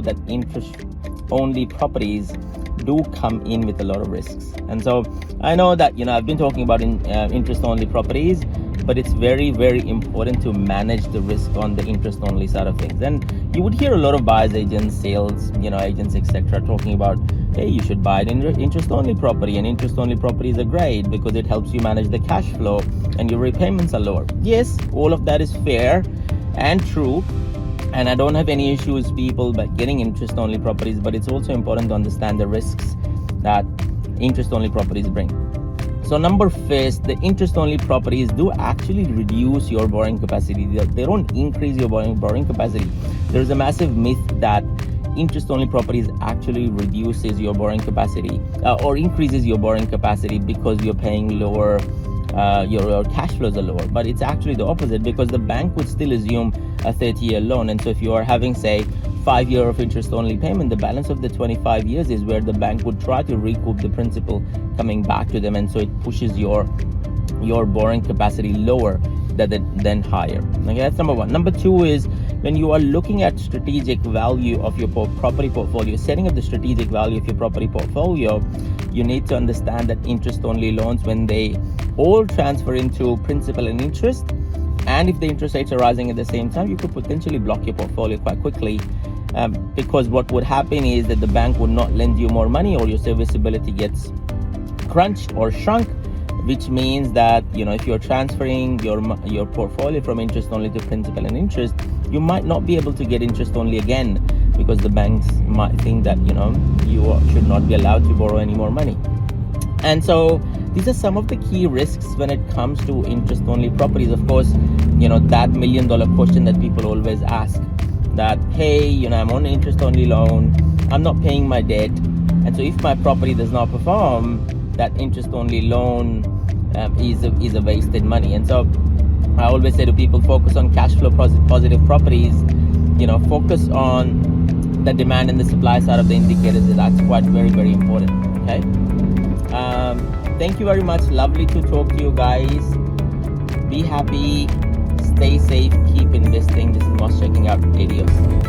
know that interest only properties do come in with a lot of risks. And so I know that, I've been talking about interest only properties, but it's very, very important to manage the risk on the interest only side of things. And you would hear a lot of buyers agents, sales, agents, etc., talking about, hey, you should buy an interest only property, and interest only properties are great because it helps you manage the cash flow and your repayments are lower. Yes, all of that is fair and true, and I don't have any issues people by getting interest only properties, but it's also important to understand the risks that interest only properties bring. So number first, the interest only properties do actually reduce your borrowing capacity. They don't increase your borrowing capacity. There's a massive myth that interest only properties actually reduces your borrowing capacity or increases your borrowing capacity because you're paying lower, your cash flows are lower. But it's actually the opposite, because the bank would still assume a 30-year loan. And so if you are having, say, 5 years of interest only payment, the balance of the 25 years is where the bank would try to recoup the principal coming back to them. And so it pushes your borrowing capacity lower than higher. Okay, that's number one. Number two is, when you are looking at strategic value of your property portfolio, setting up the strategic value of your property portfolio, you need to understand that interest only loans, when they all transfer into principal and interest, and if the interest rates are rising at the same time, you could potentially block your portfolio quite quickly, because what would happen is that the bank would not lend you more money, or your serviceability gets crunched or shrunk, which means that, if you're transferring your portfolio from interest only to principal and interest, you might not be able to get interest only again, because the banks might think that, you should not be allowed to borrow any more money. And so these are some of the key risks when it comes to interest only properties. Of course, that $1 million question that people always ask, that, hey, I'm on an interest only loan, I'm not paying my debt, and so if my property does not perform, that interest only loan is a wasted money. And so I always say to people, focus on cash flow positive properties, focus on the demand and the supply side of the indicators. That's quite very, very important. Okay. Thank you very much. Lovely to talk to you guys. Be happy, stay safe, keep investing. This is Moss checking out. Adios.